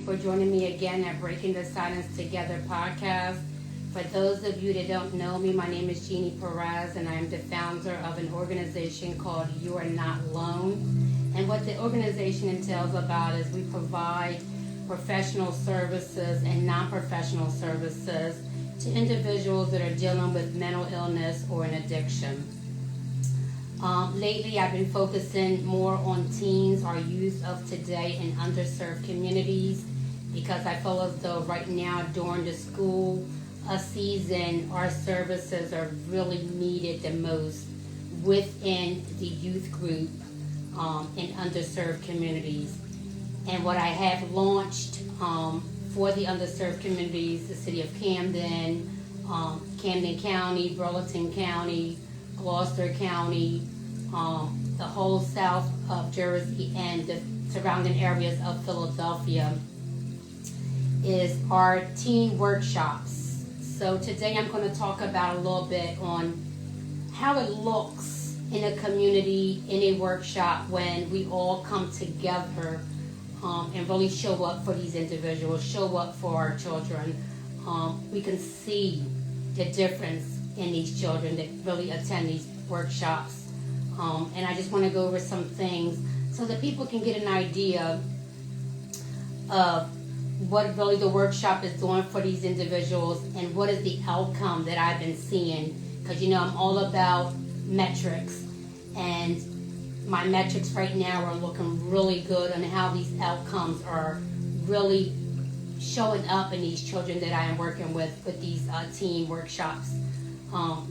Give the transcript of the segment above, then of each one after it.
for joining me again at Breaking the Silence Together podcast. For those of you that don't know me, my name is Jeannie Perez, and I am the founder of an organization called You Are Not Alone. And what the organization entails about is we provide professional services and non-professional services to individuals that are dealing with mental illness or an addiction. Lately, I've been focusing more on teens or youth of today in underserved communities because I feel as though right now during the school season, our services are really needed the most within the youth group in underserved communities. And what I have launched for the underserved communities, the city of Camden, Camden County, Burlington County, Gloucester County, the whole south of Jersey and the surrounding areas of Philadelphia, is our teen workshops. So today I'm going to talk about a little bit on how it looks in a community, in a workshop, when we all come together and really show up for these individuals, show up for our children. We can see the difference in these children that really attend these workshops. And I just want to go over some things so that people can get an idea of what really the workshop is doing for these individuals and what is the outcome that I've been seeing. Because, I'm all about metrics. And my metrics right now are looking really good on how these outcomes are really showing up in these children that I am working with these teen workshops.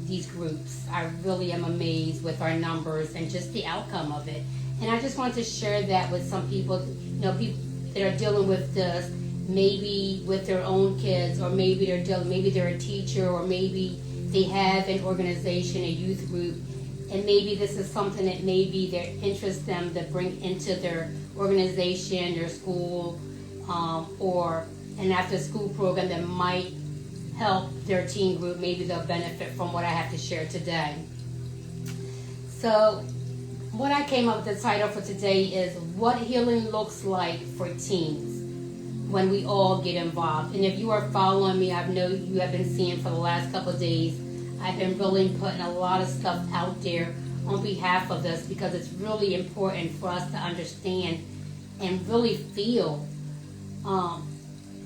These groups. I really am amazed with our numbers and just the outcome of it. And I just wanted to share that with some people, people that are dealing with this, maybe with their own kids, or maybe they're a teacher, or maybe they have an organization, a youth group, and maybe this is something that maybe that interests them to bring into their organization, their school, or an after-school program that might help their teen group. Maybe they'll benefit from what I have to share today. So what I came up with the title for today is What Healing Looks Like for Teens When We All Get Involved. And if you are following me, I know you have been seeing for the last couple of days, I've been really putting a lot of stuff out there on behalf of this because it's really important for us to understand and really feel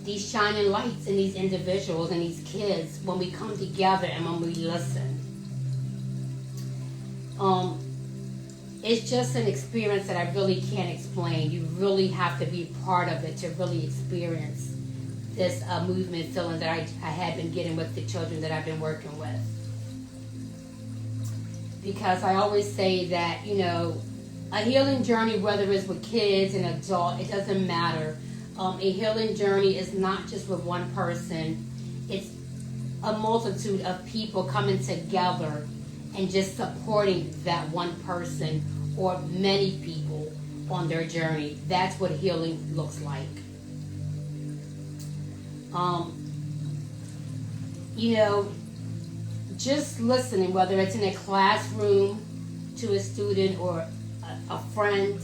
these shining lights in these individuals and these kids when we come together and when we listen. It's just an experience that I really can't explain. You really have to be part of it to really experience this movement feeling that I have been getting with the children that I've been working with. Because I always say that, a healing journey, whether it's with kids and adults, it doesn't matter. A healing journey is not just with one person. It's a multitude of people coming together and just supporting that one person or many people on their journey. That's what healing looks like. Just listening, whether it's in a classroom to a student or a friend,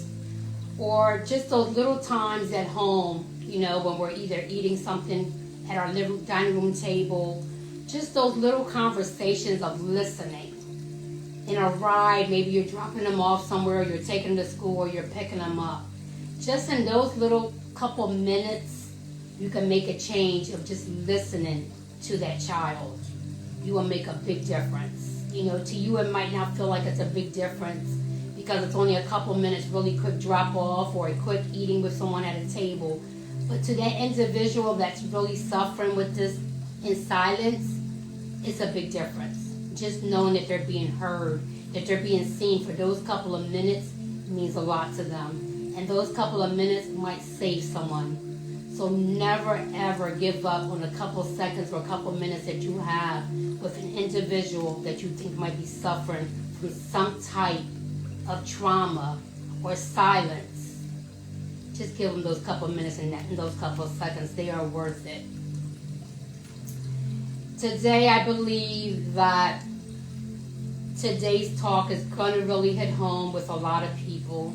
or just those little times at home, when we're either eating something at our dining room table, just those little conversations of listening. In a ride, maybe you're dropping them off somewhere, you're taking them to school, or you're picking them up. Just in those little couple minutes, you can make a change of just listening to that child. You will make a big difference. To you it might not feel like it's a big difference because it's only a couple minutes, really quick drop off or a quick eating with someone at a table. But to that individual that's really suffering with this in silence, it's a big difference. Just knowing that they're being heard, that they're being seen for those couple of minutes means a lot to them. And those couple of minutes might save someone. So never ever give up on a couple seconds or a couple minutes that you have with an individual that you think might be suffering from some type of trauma or silence. Just give them those couple minutes and those couple seconds. They are worth it. Today, I believe that today's talk is going to really hit home with a lot of people.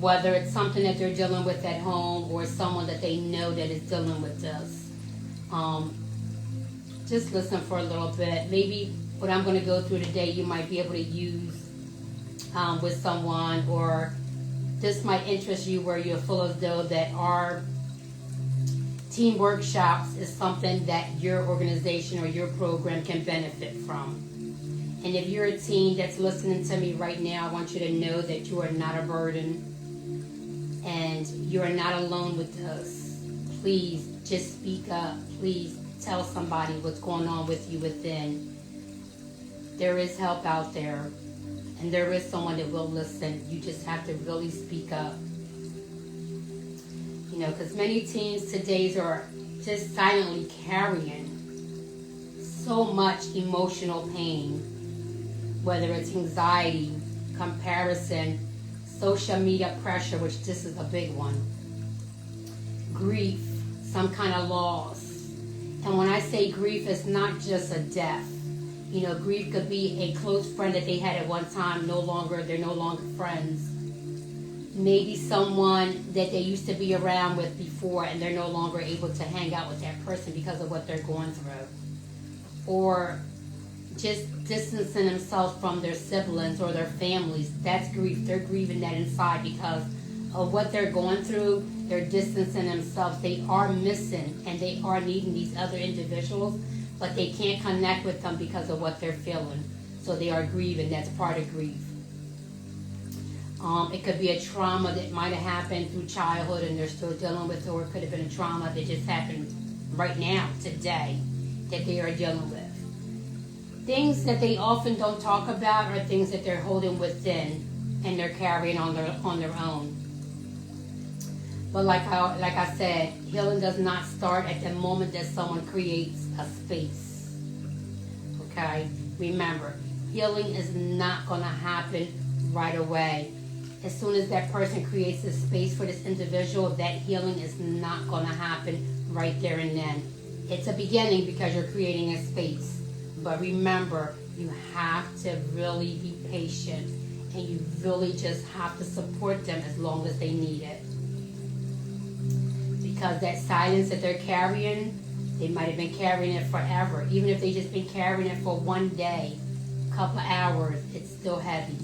whether it's something that they're dealing with at home or someone that they know that is dealing with this. Just listen for a little bit. Maybe what I'm going to go through today you might be able to use with someone, or this might interest you where you're full as though that our team workshops is something that your organization or your program can benefit from. And if you're a teen that's listening to me right now, I want you to know that you are not a burden and you are not alone with this. Please just speak up. Please tell somebody what's going on with you within. There is help out there, and there is someone that will listen. You just have to really speak up. You know, because many teens today are just silently carrying so much emotional pain, whether it's anxiety, comparison, social media pressure, which this is a big one, grief, some kind of loss. And when I say grief, it's not just a death. You know, grief could be a close friend that they had at one time, they're no longer friends. Maybe someone that they used to be around with before and they're no longer able to hang out with that person because of what they're going through. Or just distancing themselves from their siblings or their families. That's grief. They're grieving that inside because of what they're going through. They're distancing themselves. They are missing and they are needing these other individuals, but they can't connect with them because of what they're feeling. So they are grieving. That's part of grief. It could be a trauma that might have happened through childhood and they're still dealing with it, or it could have been a trauma that just happened right now, today, that they are dealing with. Things that they often don't talk about are things that they're holding within and they're carrying on their own. But like I said, healing does not start at the moment that someone creates a space. Okay? Remember, healing is not going to happen right away. As soon as that person creates a space for this individual, that healing is not going to happen right there and then. It's a beginning because you're creating a space. But remember, you have to really be patient and you really just have to support them as long as they need it. Because that silence that they're carrying, they might have been carrying it forever. Even if they just been carrying it for one day, a couple of hours, it's still heavy.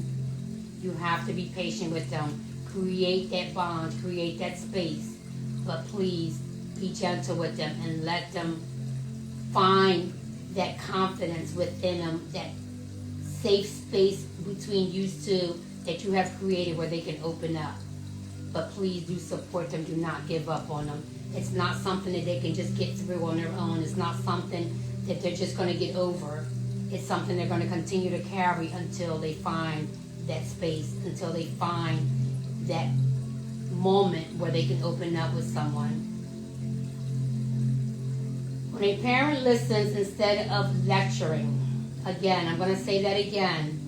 You have to be patient with them. Create that bond, create that space. But please be gentle with them and let them find that confidence within them, that safe space between you two that you have created where they can open up. But please do support them. Do not give up on them. It's not something that they can just get through on their own. It's not something that they're just going to get over. It's something they're going to continue to carry until they find that space, until they find that moment where they can open up with someone. When a parent listens instead of lecturing, again, I'm going to say that again.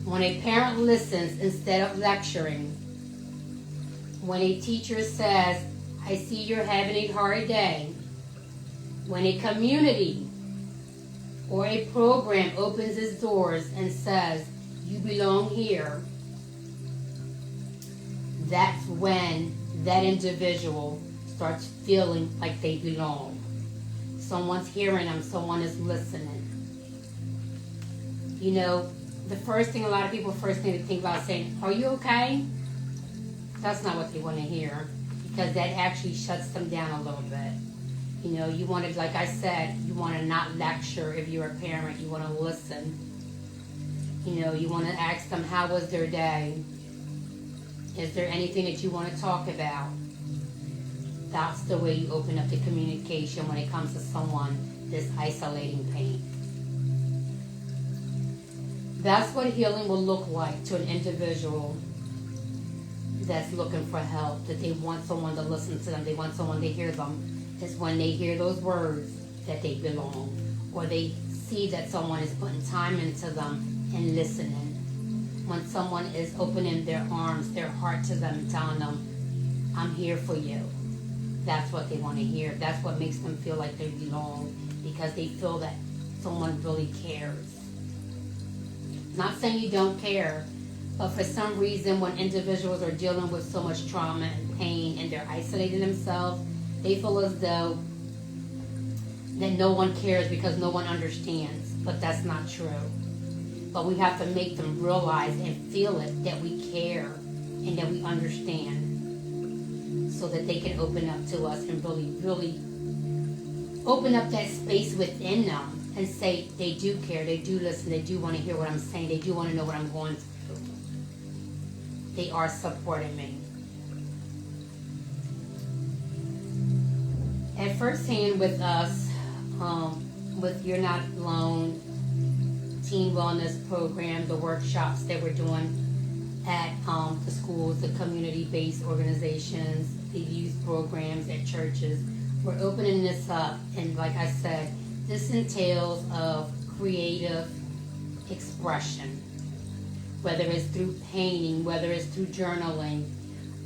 When a parent listens instead of lecturing, when a teacher says, I see you're having a hard day, when a community or a program opens its doors and says, you belong here, that's when that individual starts feeling like they belong. Someone's hearing them, someone is listening. You know, the first thing a lot of people think about is saying, are you okay? That's not what they want to hear, because that actually shuts them down a little bit. You know, you want to, like I said, you want to not lecture if you're a parent. You want to listen. You know, you want to ask them, how was their day? Is there anything that you want to talk about? That's the way you open up the communication when it comes to someone that's isolating pain. That's what healing will look like to an individual that's looking for help, that they want someone to listen to them, they want someone to hear them. Is when they hear those words that they belong, or they see that someone is putting time into them and listening. When someone is opening their arms, their heart to them and telling them, I'm here for you. That's what they want to hear. That's what makes them feel like they belong, because they feel that someone really cares. Not saying you don't care, But for some reason, when individuals are dealing with so much trauma and pain and they're isolating themselves, they feel as though that no one cares because no one understands. But that's not true. But we have to make them realize and feel it, that we care and that we understand, so that they can open up to us and really, really open up that space within them and say they do care, they do listen, they do want to hear what I'm saying, they do want to know what I'm going through. They are supporting me. At first hand with us, with You're Not Alone, Teen Wellness Program, the workshops that we're doing at the schools, the community-based organizations, the youth programs at churches, we're opening this up. And like I said, this entails of creative expression, whether it's through painting, whether it's through journaling,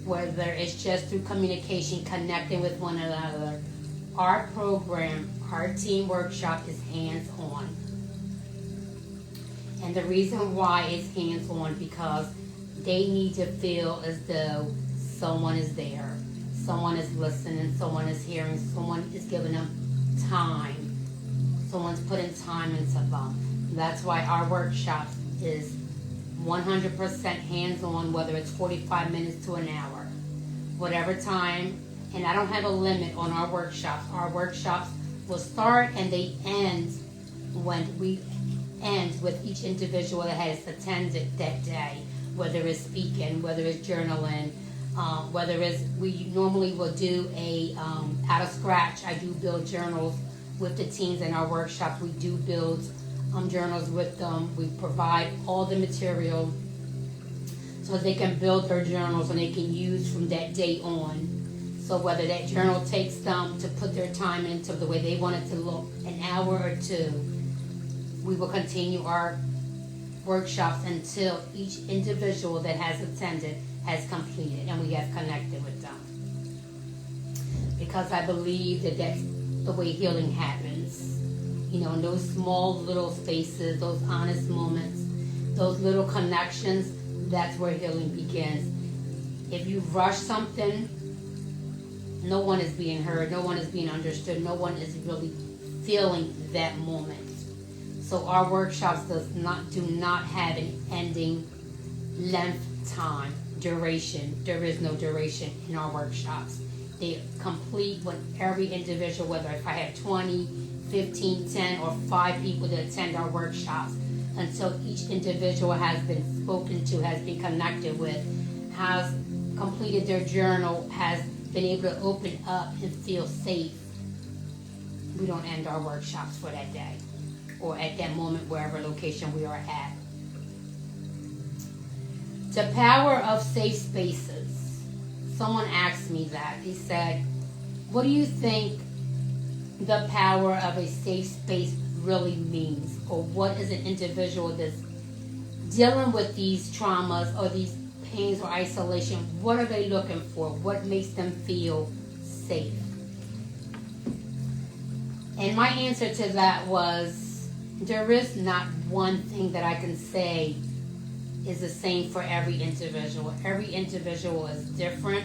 whether it's just through communication, connecting with one another. Our program, our teen workshop is hands-on. And the reason why it's hands-on, because they need to feel as though someone is there, someone is listening, someone is hearing, someone is giving them time, someone's putting time into them. That's why our workshop is 100% hands-on, whether it's 45 minutes to an hour, whatever time. And I don't have a limit on our workshops. Our workshops will start and they end when we end with each individual that has attended that day, whether it's speaking, whether it's journaling, whether it's, we normally will do a out of scratch. I do build journals with the teens in our workshops. We do build journals with them. We provide all the material so they can build their journals and they can use from that day on. So whether that journal takes them to put their time into the way they want it to look, an hour or two, we will continue our workshops until each individual that has attended has completed and we have connected with them. Because I believe that that's the way healing happens. You know, in those small little spaces, those honest moments, those little connections, that's where healing begins. If you rush something, no one is being heard, no one is being understood, no one is really feeling that moment. So our workshops do not have an ending length time, duration. There is no duration in our workshops. They complete when every individual, whether if I have 20, 15, 10, or 5 people that attend our workshops, until each individual has been spoken to, has been connected with, has completed their journal, has been able to open up and feel safe. We don't end our workshops for that day or at that moment, wherever location we are at. The power of safe spaces. Someone asked me that. He said, what do you think the power of a safe space really means? Or what is an individual that's dealing with these traumas or these pains or isolation? What are they looking for? What makes them feel safe? And my answer to that was, there is not one thing that I can say is the same for every individual. Every individual is different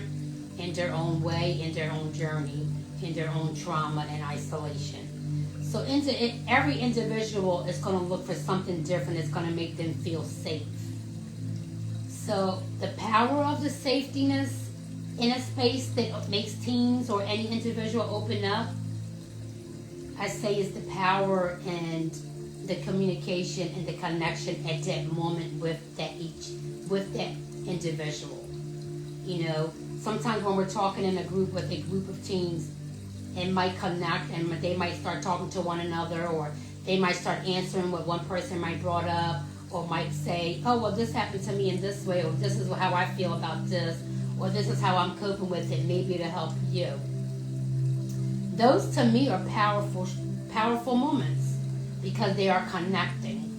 in their own way, in their own journey, in their own trauma and isolation. So every individual is going to look for something different that's going to make them feel safe. So the power of the safetiness in a space that makes teens or any individual open up, I say, is the power and the communication and the connection at that moment with that individual. You know, sometimes when we're talking in a group with a group of teens, it might connect and they might start talking to one another, or they might start answering what one person might brought up, or might say, oh, well, this happened to me in this way, or this is how I feel about this, or this is how I'm coping with it, maybe to help you. Those to me are powerful moments, because they are connecting,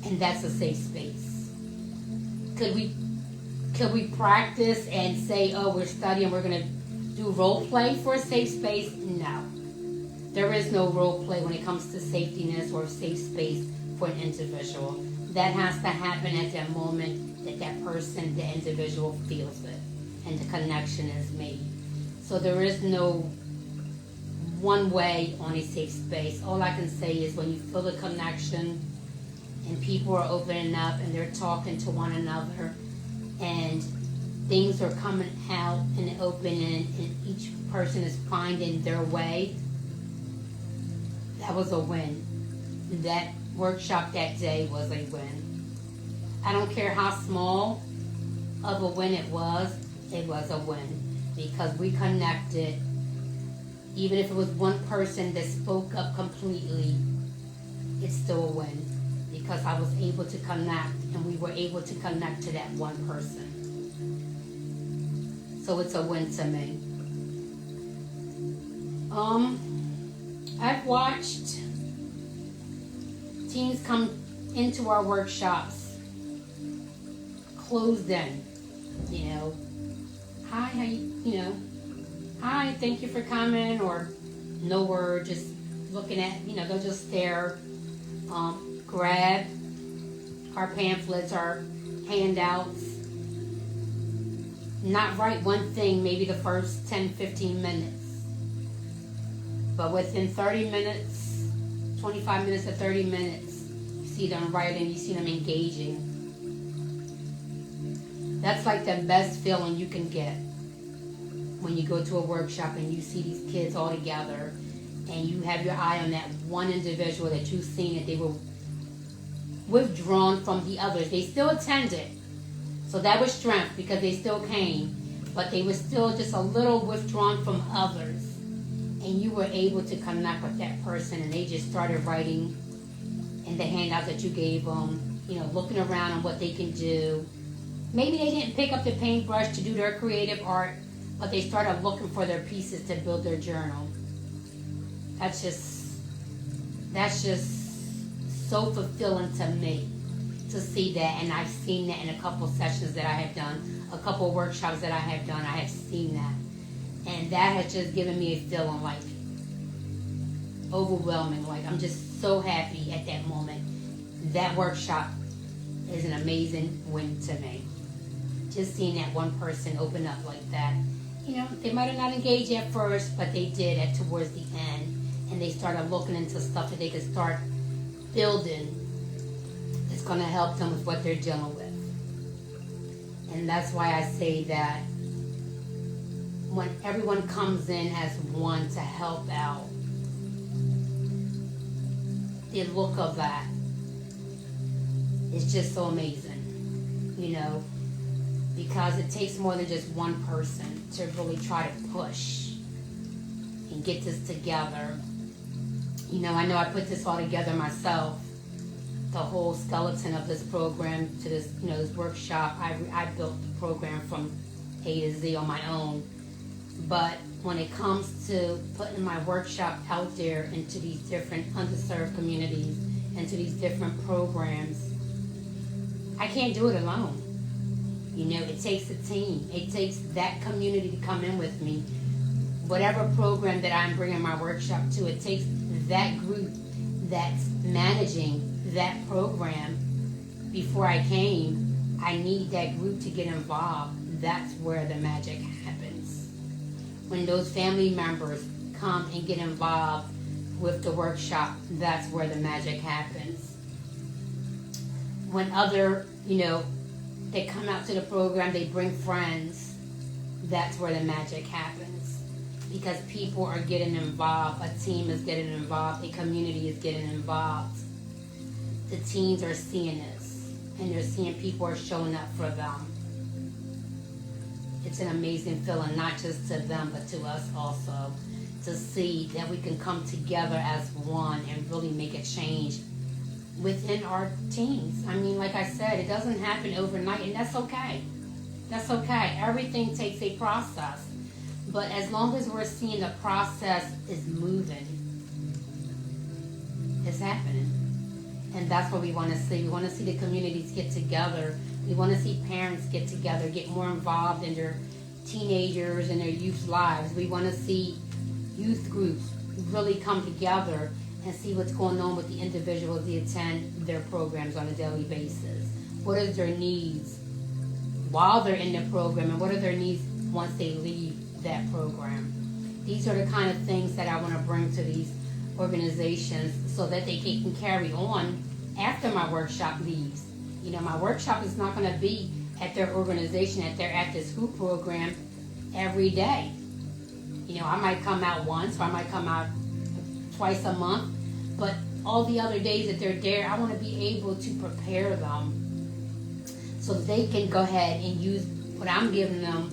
and that's a safe space. Could we practice and say, oh, we're studying, we're going to do role play for a safe space? No. There is no role play when it comes to safetiness or safe space for an individual. that has to happen at that moment that that person, the individual, feels it, and the connection is made. So there is no one way on a safe space. All I can say is when you feel the connection and people are opening up and they're talking to one another and things are coming out in the open and each person is finding their way, that was a win. That workshop that day was a win. I don't care how small of a win it was a win because we connected. Even if it was one person that spoke up completely, it's still a win because I was able to connect and we were able to connect to that one person. So it's a win to me. I've watched teens come into our workshops closed in, hi, how you, hi, thank you for coming, or no word, just looking at, they'll just stare, grab our pamphlets, our handouts, not write one thing maybe the first 10, 15 minutes. But within 30 minutes, 25 minutes to 30 minutes, you see them writing, you see them engaging. That's like the best feeling you can get when you go to a workshop and you see these kids all together and you have your eye on that one individual that you've seen that they were withdrawn from the others. They still attended. So that was strength because they still came, but they were still just a little withdrawn from others. And you were able to connect with that person and they just started writing in the handouts that you gave them, looking around on what they can do. Maybe they didn't pick up the paintbrush to do their creative art, but they started looking for their pieces to build their journal. That's just so fulfilling to me to see that, and I've seen that in a couple sessions that I have done, a couple workshops that I have done, I have seen that. And that has just given me a feeling like overwhelming, like I'm just so happy at that moment. That workshop is an amazing win to me. Just seeing that one person open up like that. They might have not engaged at first, but they did towards the end. And they started looking into stuff that they could start building that's going to help them with what they're dealing with. And that's why I say that when everyone comes in as one to help out, the look of that is just so amazing, because it takes more than just one person to really try to push and get this together. I know I put this all together myself, the whole skeleton of this program to this, this workshop. I built the program from A to Z on my own. But when it comes to putting my workshop out there into these different underserved communities, into these different programs, I can't do it alone. It takes a team. It takes that community to come in with me. Whatever program that I'm bringing my workshop to, it takes that group that's managing that program. Before I came, I need that group to get involved. That's where the magic happens. When those family members come and get involved with the workshop, that's where the magic happens. When other, they come out to the program, they bring friends, that's where the magic happens. Because people are getting involved, a team is getting involved, a community is getting involved. The teens are seeing this, and they're seeing people are showing up for them. It's an amazing feeling, not just to them, but to us also, to see that we can come together as one and really make a change within our teens. I mean, like I said, it doesn't happen overnight, and that's okay. That's okay. Everything takes a process. But as long as we're seeing the process is moving, it's happening. And that's what we want to see. We want to see the communities get together. We want to see parents get together, get more involved in their teenagers and their youth lives. We want to see youth groups really come together and see what's going on with the individuals that attend their programs on a daily basis. What are their needs while they're in the program, and what are their needs once they leave that program? These are the kind of things that I want to bring to these organizations so that they can carry on after my workshop leaves. You know, my workshop is not going to be at their organization, at their after-school program every day. You know, I might come out once, or I might come out twice a month, but all the other days that they're there, I want to be able to prepare them so that they can go ahead and use what I'm giving them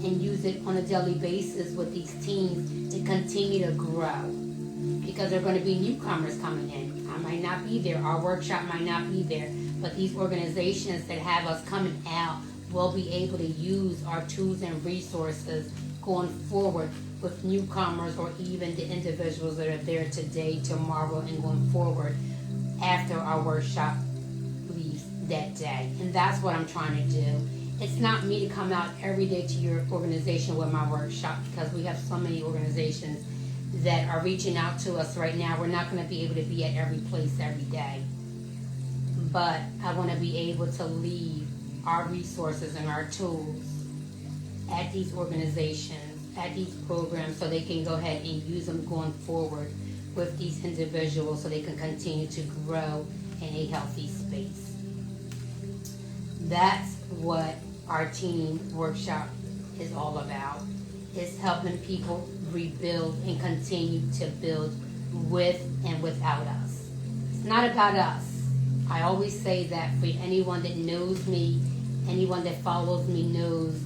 and use it on a daily basis with these teams to continue to grow. Because there are going to be newcomers coming in. I might not be there. Our workshop might not be there. But these organizations that have us coming out will be able to use our tools and resources going forward with newcomers, or even the individuals that are there today, tomorrow, and going forward after our workshop leaves that day. And that's what I'm trying to do. It's not me to come out every day to your organization with my workshop, because we have so many organizations that are reaching out to us right now. We're not going to be able to be at every place every day. But I want to be able to leave our resources and our tools at these organizations, at these programs, so they can go ahead and use them going forward with these individuals so they can continue to grow in a healthy space. That's what our team workshop is all about. It's helping people rebuild and continue to build with and without us. It's not about us. I always say that for anyone that knows me, anyone that follows me knows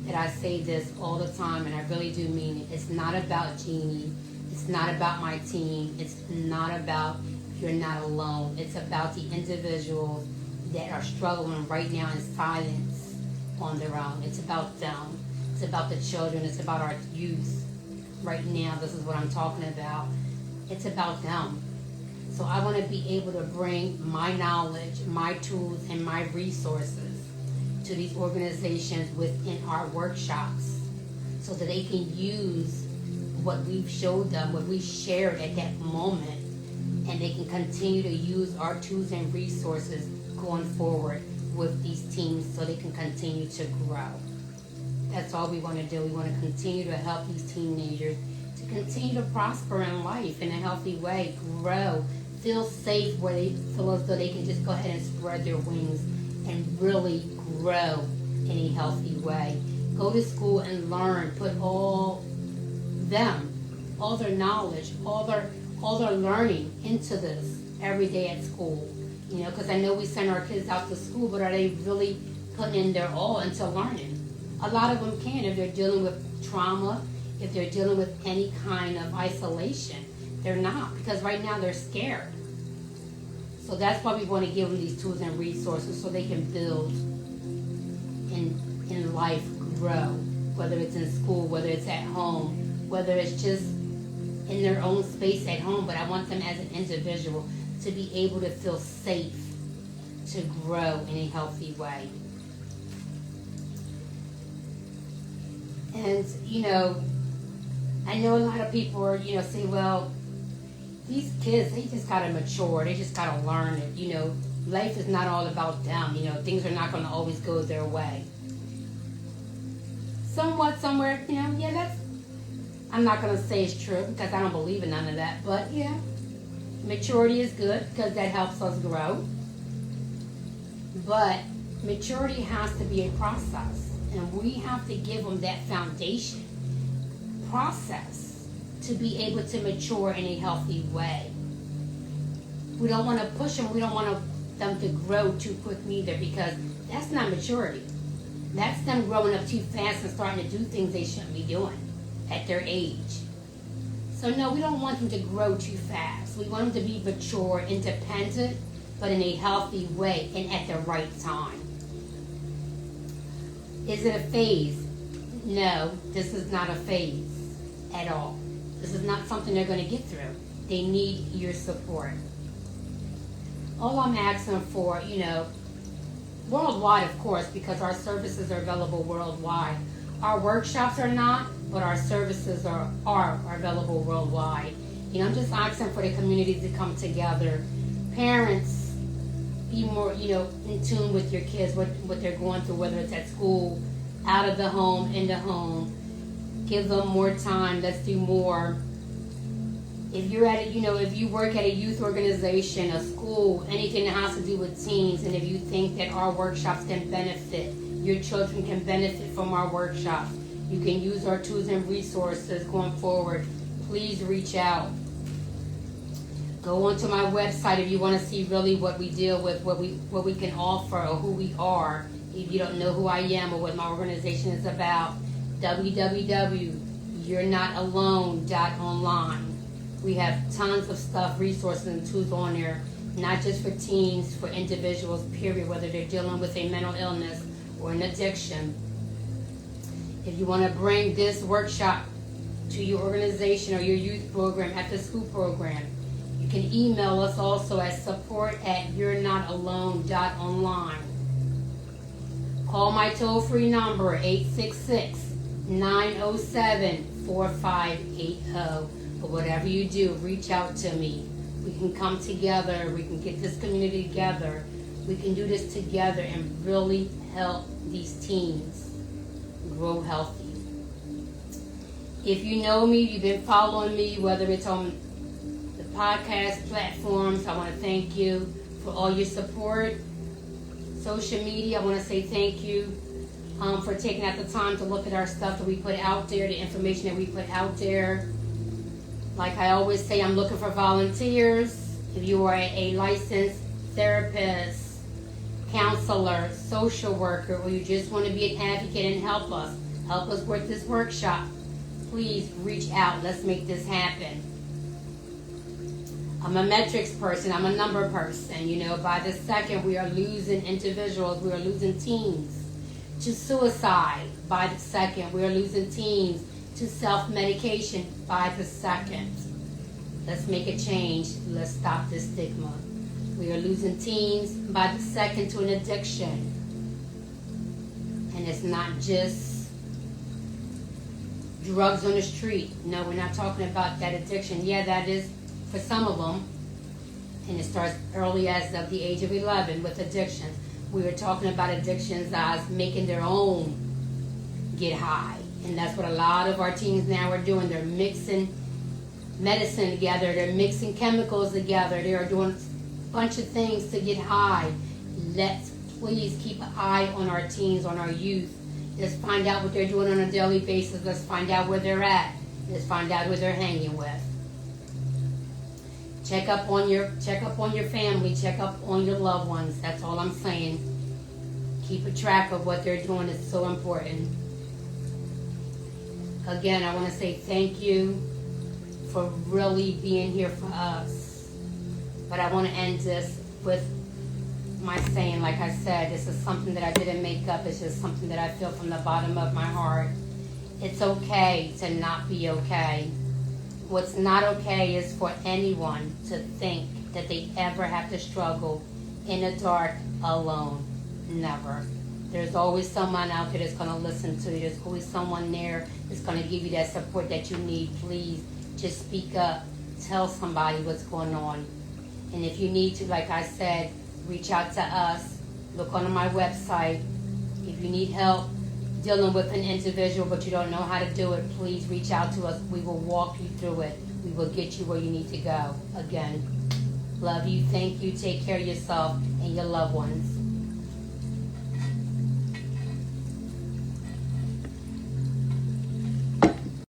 that I say this all the time, and I really do mean it. It's not about Jeannie. It's not about my team. It's not about you're not alone. It's about the individuals that are struggling right now in silence on their own. It's about them. It's about the children. It's about our youth. Right now, this is what I'm talking about. It's about them. So I want to be able to bring my knowledge, my tools, and my resources to these organizations within our workshops so that they can use what we've showed them, what we shared at that moment, and they can continue to use our tools and resources going forward with these teams so they can continue to grow. That's all we want to do. We want to continue to help these teenagers to continue to prosper in life in a healthy way, grow, feel safe, where they feel as though they can just go ahead and spread their wings and really grow in a healthy way. Go to school and learn. Put all their knowledge, all their learning into this every day at school. You know, because I know we send our kids out to school, but are they really putting in their all into learning? A lot of them can if they're dealing with trauma, if they're dealing with any kind of isolation. They're not, because right now they're scared. So that's why we want to give them these tools and resources so they can build in life, grow, whether it's in school, whether it's at home, whether it's just in their own space at home. But I want them as an individual to be able to feel safe to grow in a healthy way. And, you know, I know a lot of people are, say, well, these kids, they just got to mature. They just got to learn it. You know, life is not all about them. You know, things are not going to always go their way. Somewhat, somewhere, I'm not going to say it's true because I don't believe in none of that. But, yeah, maturity is good because that helps us grow. But maturity has to be a process. And we have to give them that foundation process to be able to mature in a healthy way. We don't want to push them. We don't want them to grow too quick neither, because that's not maturity. That's them growing up too fast and starting to do things they shouldn't be doing at their age. So no, we don't want them to grow too fast. We want them to be mature, independent, but in a healthy way and at the right time. Is it a phase? No, this is not a phase at all. This is not something they're going to get through. They need your support. All I'm asking for, worldwide, of course, because our services are available worldwide. Our workshops are not, but our services are available worldwide. I'm just asking for the community to come together. Parents, be more, in tune with your kids, what they're going through, whether it's at school, out of the home, in the home. Give them more time. Let's do more. If you're at if you work at a youth organization, a school, anything that has to do with teens, and if you think that our workshops can benefit, your children can benefit from our workshops, you can use our tools and resources going forward, please reach out. Go onto my website if you want to see really what we deal with, what we can offer, or who we are. If you don't know who I am or what my organization is about, www.you'renotalone.online. We have tons of stuff, resources, and tools on there, not just for teens, for individuals, period, whether they're dealing with a mental illness or an addiction. If you want to bring this workshop to your organization or your youth program, after school program, you can email us also at support@you'renotalone.online. Call my toll-free number, 866-907-4580. But whatever you do, reach out to me. We can come together. We can get this community together. We can do this together and really help these teens grow healthy. If you know me, you've been following me, whether it's on the podcast platforms, I want to thank you for all your support. Social media, I want to say thank you for taking out the time to look at our stuff that we put out there, the information that we put out there. Like I always say, I'm looking for volunteers. If you are a licensed therapist, counselor, social worker, or you just want to be an advocate and help us work this workshop, please reach out. Let's make this happen. I'm a metrics person. I'm a number person. By the second, we are losing individuals. We are losing teens to suicide. By the second, we are losing teens to self-medication. By the second. Let's make a change. Let's stop this stigma. We are losing teens by the second to an addiction. And it's not just drugs on the street. No, we're not talking about that addiction. Yeah, that is for some of them. And it starts early as of the age of 11 with addictions. We were talking about addictions as making their own get high. And that's what a lot of our teens now are doing. They're mixing medicine together. They're mixing chemicals together. They are doing a bunch of things to get high. Let's please keep an eye on our teens, on our youth. Let's find out what they're doing on a daily basis. Let's find out where they're at. Let's find out who they're hanging with. Check up on your family. Check up on your loved ones. That's all I'm saying. Keep a track of what they're doing. It's so important. Again, I want to say thank you for really being here for us. But I want to end this with my saying, like I said, this is something that I didn't make up. It's just something that I feel from the bottom of my heart. It's okay to not be okay. What's not okay is for anyone to think that they ever have to struggle in the dark alone. Never. There's always someone out there that's going to listen to you. There's always someone there that's going to give you that support that you need. Please just speak up. Tell somebody what's going on. And if you need to, like I said, reach out to us. Look on my website. If you need help dealing with an individual but you don't know how to do it, please reach out to us. We will walk you through it. We will get you where you need to go. Again, love you. Thank you. Take care of yourself and your loved ones.